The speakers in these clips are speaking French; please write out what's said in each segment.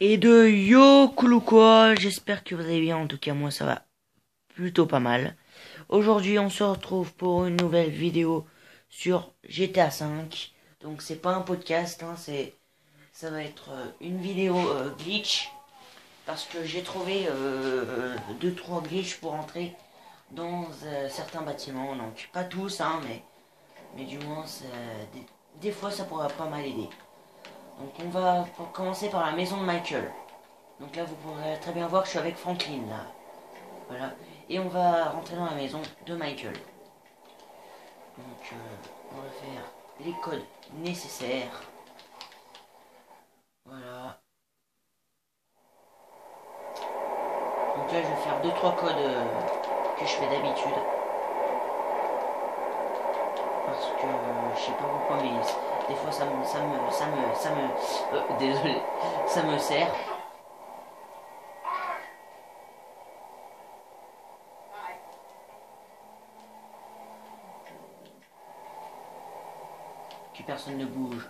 Et de yo cool ou quoi, j'espère que vous allez bien, en tout cas moi ça va plutôt pas mal. Aujourd'hui on se retrouve pour une nouvelle vidéo sur GTA V. Donc c'est pas un podcast, hein, ça va être une vidéo glitch. Parce que j'ai trouvé 2-3 glitches pour entrer dans certains bâtiments. Donc pas tous, hein, mais du moins des fois ça pourra pas mal aider. Donc on va commencer par la maison de Michael. Donc là, vous pourrez très bien voir que je suis avec Franklin, là. Voilà. Et on va rentrer dans la maison de Michael. Donc, on va faire les codes nécessaires. Voilà. Donc là, je vais faire 2-3 codes que je fais d'habitude. Parce que, je sais pas pourquoi, mais des fois, désolé, ça me sert. Que personne ne bouge.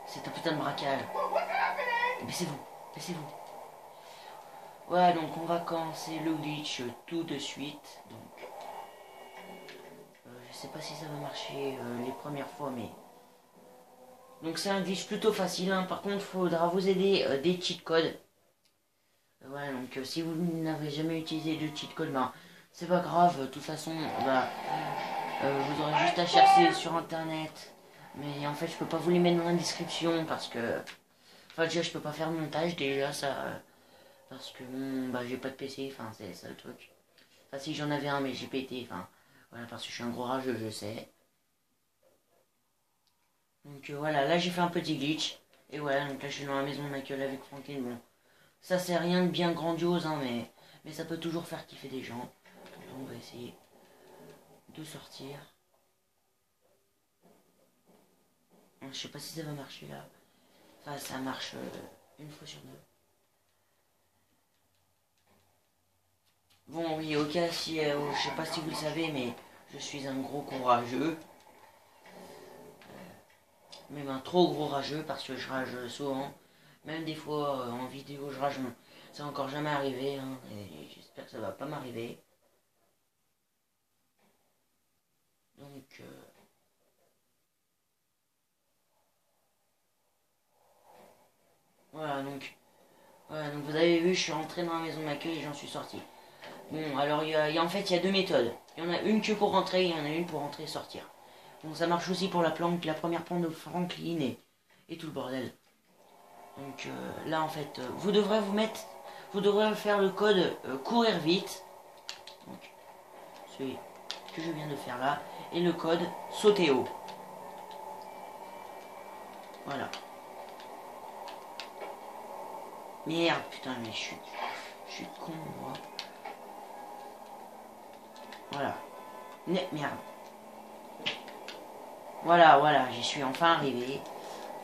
C'est un putain de braquage. Baissez-vous, baissez-vous. Voilà, donc on va commencer le glitch tout de suite. Donc, je sais pas si ça va marcher les premières fois, mais... Donc c'est un glitch plutôt facile, hein. Par contre, il faudra vous aider des cheat codes. Voilà, donc si vous n'avez jamais utilisé de cheat code, ben, c'est pas grave. De toute façon, bah, vous aurez juste à chercher sur internet. Mais en fait, je peux pas vous les mettre dans la description parce que... Enfin, déjà, je peux pas faire le montage, déjà, ça... parce que, bon, bah, j'ai pas de PC, enfin, c'est ça le truc. Enfin, si j'en avais un, mais j'ai pété, enfin... Voilà, parce que je suis un gros rageux, je sais. Donc, voilà, là, j'ai fait un petit glitch. Et voilà, donc là, je suis dans la maison de Michael avec Franklin. Bon, ça, c'est rien de bien grandiose, hein, mais ça peut toujours faire kiffer des gens. Donc, on va essayer de sortir. Je sais pas si ça va marcher, là. Enfin, ça marche une fois sur deux. Bon, oui, ok, si, je sais pas si vous le savez, mais je suis un gros courageux. Même un trop gros rageux, parce que je rage souvent. Même des fois, en vidéo, je rage. C'est encore jamais arrivé, hein, et j'espère que ça va pas m'arriver. Donc, voilà, donc... Voilà, donc vous avez vu, je suis rentré dans la maison de l'accueil et j'en suis sorti. Bon, alors en fait, il y a deux méthodes. Il y en a une que pour rentrer, il y en a une pour rentrer et sortir. Bon, ça marche aussi pour la planque, la première planque de Franklin et tout le bordel. Donc là, en fait, vous devrez faire le code courir vite. Donc, celui que je viens de faire là. Et le code sauter haut. Voilà. Merde, putain, mais je suis con, moi. Voilà. Merde. Voilà, j'y suis enfin arrivé.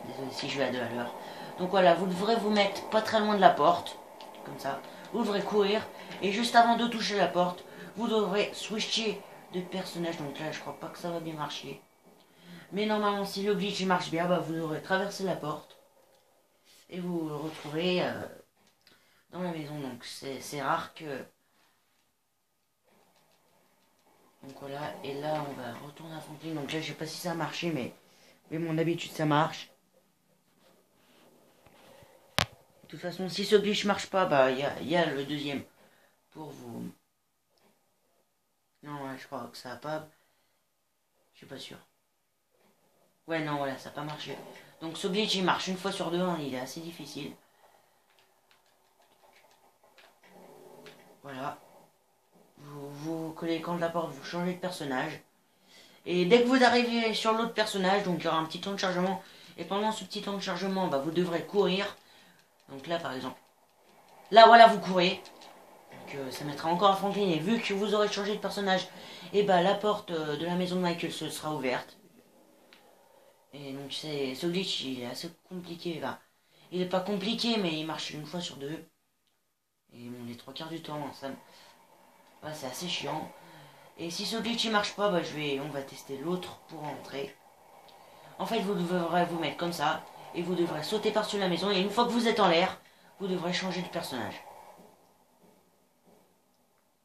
Désolé si je vais à 2 à l'heure. Donc voilà, vous devrez vous mettre pas très loin de la porte. Comme ça. Vous devrez courir. Et juste avant de toucher la porte, vous devrez switcher de personnage. Donc là, je crois pas que ça va bien marcher. Mais normalement, si le glitch marche bien, bah, vous devrez traverser la porte. Et vous vous retrouverez dans la maison. Donc c'est rare que... Donc voilà, et là on va retourner à Franklin. Donc là je sais pas si ça a marché, mais mon habitude ça marche. De toute façon, si ce glitch marche pas, bah y a le deuxième pour vous. Non, ouais, je crois que ça a pas... Je suis pas sûr. Ouais, non, voilà, ça a pas marché. Donc ce glitch il marche une fois sur deux, hein, il est assez difficile. Voilà. Vous collez quand de la porte, vous changez de personnage. Et dès que vous arrivez sur l'autre personnage, donc il y aura un petit temps de chargement. Et pendant ce petit temps de chargement, bah, vous devrez courir. Donc là par exemple. Là voilà, vous courez. Donc ça mettra encore à Franklin. Et vu que vous aurez changé de personnage, et bah la porte de la maison de Michael se sera ouverte. Et donc ce glitch il est assez compliqué. Bah, il est pas compliqué, mais il marche une fois sur deux. Et bon, les 3 quarts du temps, ça... Ouais, c'est assez chiant. Et si ce glitch il marche pas, bah, on va tester l'autre pour entrer. En fait, vous devrez vous mettre comme ça. Et vous devrez sauter par-dessus la maison. Et une fois que vous êtes en l'air, vous devrez changer de personnage.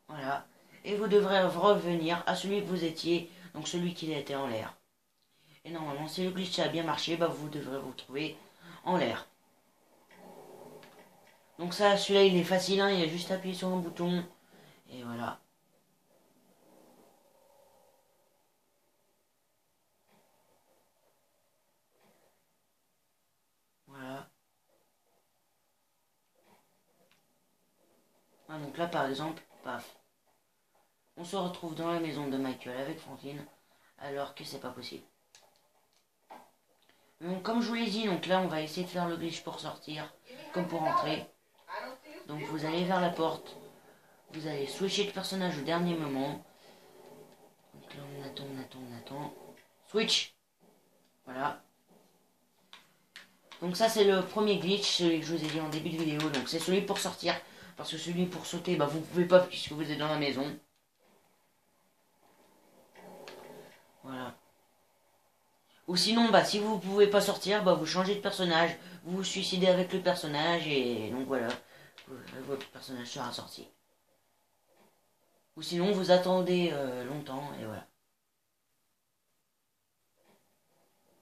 Voilà. Et vous devrez revenir à celui que vous étiez, donc celui qui était en l'air. Et normalement, si le glitch a bien marché, bah vous devrez vous retrouver en l'air. Donc ça, celui-là, il est facile, hein, il y a juste à appuyer sur un bouton. Et voilà. Voilà. Ah, donc là, par exemple, paf. On se retrouve dans la maison de Michael avec Franklin, alors que c'est pas possible. Donc, comme je vous l'ai dit, donc là, on va essayer de faire le glitch pour sortir, comme pour entrer. Donc, vous allez vers la porte. Vous allez switcher de personnage au dernier moment. Donc là, on attend. Switch. Voilà. Donc ça, c'est le premier glitch, celui que je vous ai dit en début de vidéo. Donc c'est celui pour sortir. Parce que celui pour sauter, bah vous ne pouvez pas puisque vous êtes dans la maison. Voilà. Ou sinon, bah si vous ne pouvez pas sortir, bah vous changez de personnage. Vous vous suicidez avec le personnage et donc voilà. Votre personnage sera sorti. Ou sinon, vous attendez longtemps et voilà.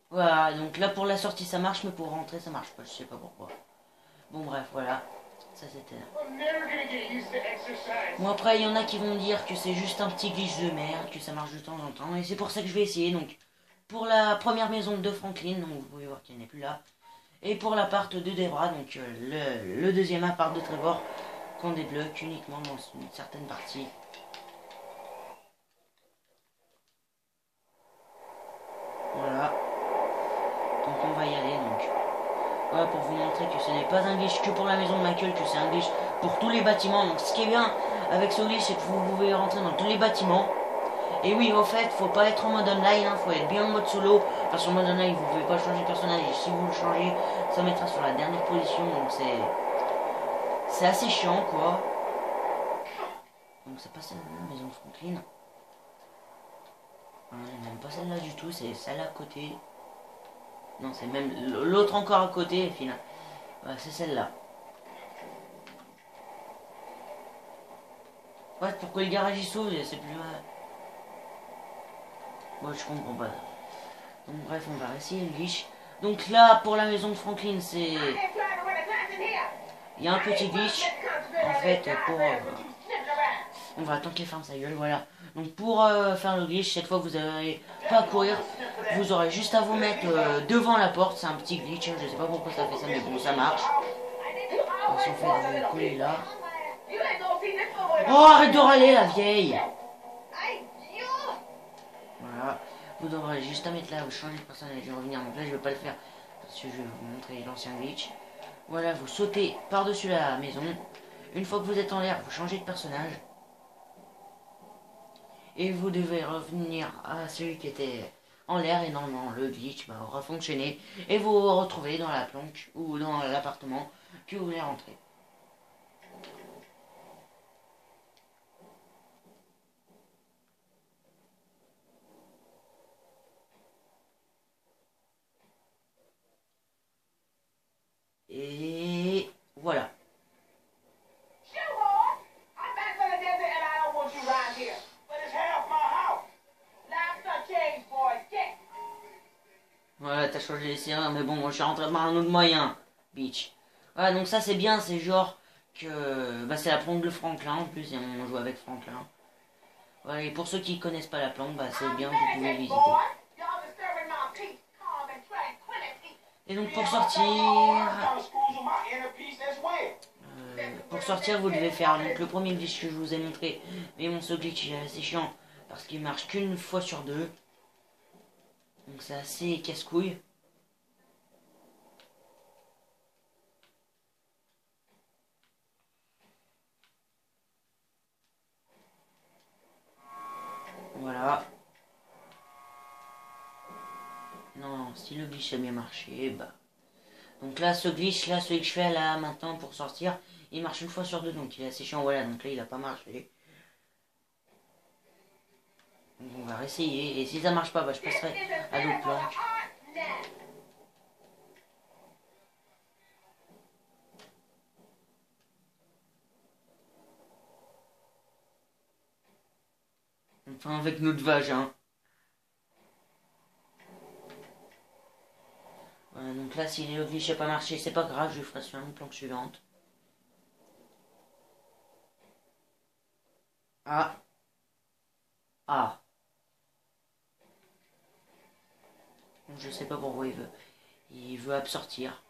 Voilà, donc là pour la sortie ça marche, mais pour rentrer ça marche pas, je sais pas pourquoi. Bon bref, voilà. Ça c'était. Bon après il y en a qui vont dire que c'est juste un petit glitch de merde, que ça marche de temps en temps, et c'est pour ça que je vais essayer. Donc pour la première maison de Franklin, donc vous pouvez voir qu'elle n'est plus là, et pour l'appart de Debra, donc le deuxième appart de Trevor, qu'on débloque uniquement dans une certaine partie. Voilà. Donc on va y aller donc. Voilà, pour vous montrer que ce n'est pas un glitch que pour la maison de Michael, que c'est un glitch pour tous les bâtiments. Donc ce qui est bien avec ce glitch, c'est que vous pouvez rentrer dans tous les bâtiments. Et oui, au fait, faut pas être en mode online, hein, faut être bien en mode solo. Parce qu'en mode online, vous pouvez pas changer de personnage. Et si vous le changez, ça mettra sur la dernière position. Donc c'est assez chiant, quoi. Donc c'est pas celle-là, la maison de Franklin. Même pas celle-là du tout, c'est celle à côté. Non, c'est même l'autre encore à côté, final. Ouais, c'est celle-là. Ouais, pourquoi le garage il s'ouvre, c'est plus... Moi, je comprends pas. Donc bref, on va essayer le glitch. Donc là, pour la maison de Franklin, c'est... Il y a un petit glitch, en fait, pour... On va attendre qu'il ferme sa gueule, voilà. Donc pour faire le glitch, cette fois, vous n'avez pas à courir. Vous aurez juste à vous mettre devant la porte. C'est un petit glitch, hein, je sais pas pourquoi ça fait ça, mais bon, ça marche. On s'en fait de coller là. Oh, arrête de râler, la vieille! Voilà. Vous devrez juste à mettre là, vous changez de personnage et revenir. Donc là, je vais pas le faire parce que je vais vous montrer l'ancien glitch. Voilà, vous sautez par-dessus la maison. Une fois que vous êtes en l'air, vous changez de personnage. Et vous devez revenir à celui qui était en l'air et normalement le glitch aura fonctionné. Et vous vous retrouvez dans la planque ou dans l'appartement que vous voulez rentrer. Et voilà. Voilà, t'as changé les serrures, mais bon, moi je suis rentré par un autre moyen, bitch. Voilà, donc ça c'est bien, c'est genre que... Bah c'est la planque de Franklin, en plus, et on joue avec Franklin. Voilà, et pour ceux qui connaissent pas la planque, bah c'est bien, vous pouvez visiter. Et donc pour sortir, vous devez faire donc, le premier glitch que je vous ai montré. Mais bon, ce glitch est assez chiant, parce qu'il marche qu'une fois sur deux. Donc c'est assez casse-couille. Voilà. Non, si le glitch a bien marché, bah... Donc là, ce glitch, là, celui que je fais là, maintenant, pour sortir, il marche une fois sur deux, donc il est assez chiant, voilà. Donc là, il a pas marché. Donc on va réessayer, et si ça marche pas, bah je passerai à d'autres planques. Enfin, avec notre vagin. Voilà, donc là, si les glitch n'a pas marché, c'est pas grave, je ferai sur une planque suivante. Ah. Ah. Donc, je sais pas pourquoi il veut. Il veut absortir.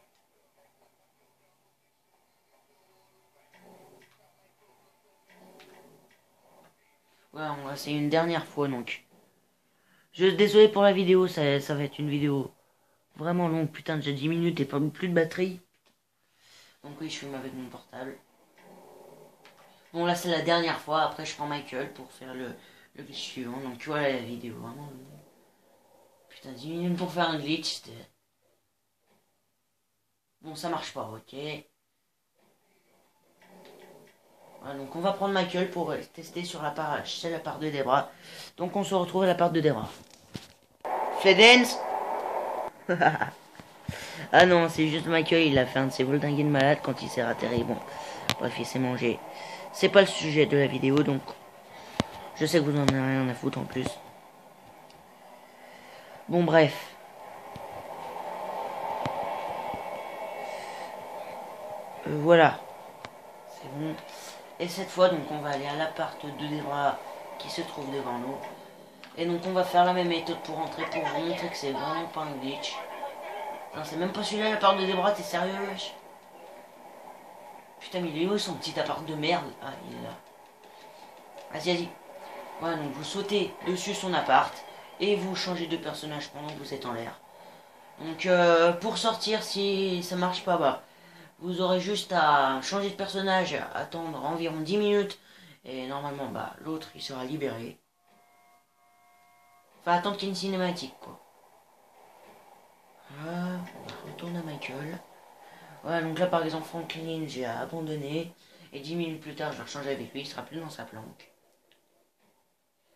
Ouais, on va essayer une dernière fois donc. Désolé pour la vidéo, ça va être une vidéo vraiment longue. Putain, déjà 10 minutes et pas plus de batterie. Donc oui, je filme avec mon portable. Bon, là c'est la dernière fois. Après, je prends Michael pour faire le glitch suivant. Donc tu vois la vidéo vraiment longue. Putain, 10 minutes pour faire un glitch, c'était... Bon, ça marche pas, ok. Voilà, donc on va prendre Michael pour tester sur la part, chez la part de Debra. Donc on se retrouve à la part de Debra. Fledens. Ah non, c'est juste Michael, il a fait un de ses vols dingues de malade quand il s'est ratterri. Bon, bref, il s'est mangé. C'est pas le sujet de la vidéo, donc je sais que vous en avez rien à foutre en plus. Bon, bref. Voilà. C'est bon. Et cette fois, donc, on va aller à l'appart de Debra qui se trouve devant nous. Et donc, on va faire la même méthode pour rentrer, pour vous montrer que c'est vraiment pas un glitch. Non, c'est même pas celui-là, l'appart de Debra, t'es sérieux, wesh? Putain, mais il est où son petit appart de merde? Ah, il est là. Vas-y, vas-y. Voilà, donc vous sautez dessus son appart et vous changez de personnage pendant que vous êtes en l'air. Donc pour sortir, si ça marche pas, bah vous aurez juste à changer de personnage, attendre environ 10 minutes et normalement bah l'autre il sera libéré. Enfin attendre qu'il y ait une cinématique quoi. Voilà, on retourne à Michael. Voilà, donc là par exemple Franklin j'ai abandonné et 10 minutes plus tard je vais rechanger avec lui, il sera plus dans sa planque.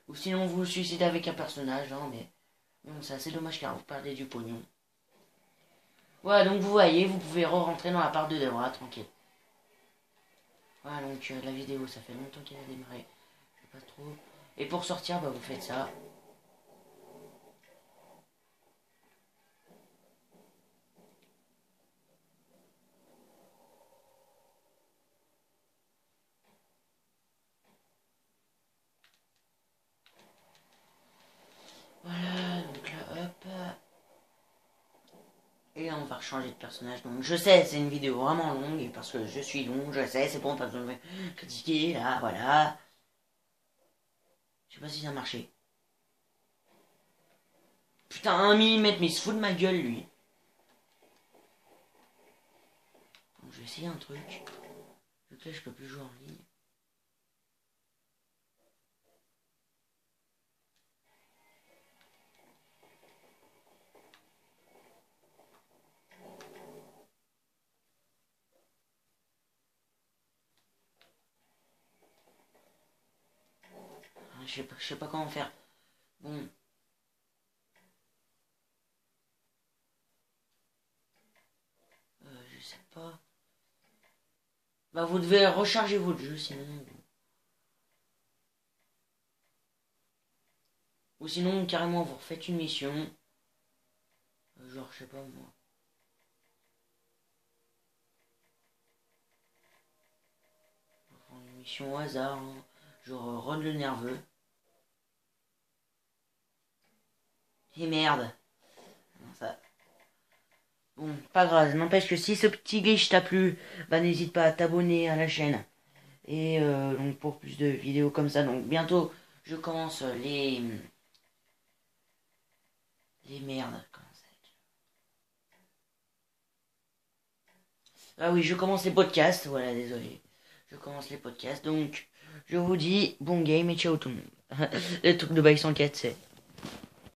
Ou sinon vous vous suicidez avec un personnage, hein, mais bon, c'est assez dommage car vous parlez du pognon. Voilà, donc vous voyez, vous pouvez re-rentrer dans la part de Debra, tranquille. Voilà, donc la vidéo, ça fait longtemps qu'elle a démarré. Je sais pas trop. Et pour sortir, bah vous faites ça. Voilà, donc là, hop. Et là, on va changer de personnage. Donc je sais, c'est une vidéo vraiment longue, parce que je suis long, je sais, c'est bon, pas besoin de me critiquer, là, voilà. Je sais pas si ça a marché. Putain, 1 millimètre, mais il se fout de ma gueule, lui. Donc je vais essayer un truc. Vu que là, je peux plus jouer en ligne. Je sais pas comment faire. Bon. Je sais pas. Bah vous devez recharger votre jeu sinon. Ou sinon carrément vous refaites une mission. Genre je sais pas moi. Une mission au hasard. Hein. Genre Rod le nerveux. Et merde. Non, ça... Bon, pas grave. N'empêche que si ce petit glitch t'a plu, bah n'hésite pas à t'abonner à la chaîne. Et donc pour plus de vidéos comme ça. Donc bientôt je commence les merdes. Comment ça Ah oui, je commence les podcasts. Voilà, désolé. Je commence les podcasts. Donc je vous dis bon game et ciao tout le monde. Le truc de bail 104 c'est...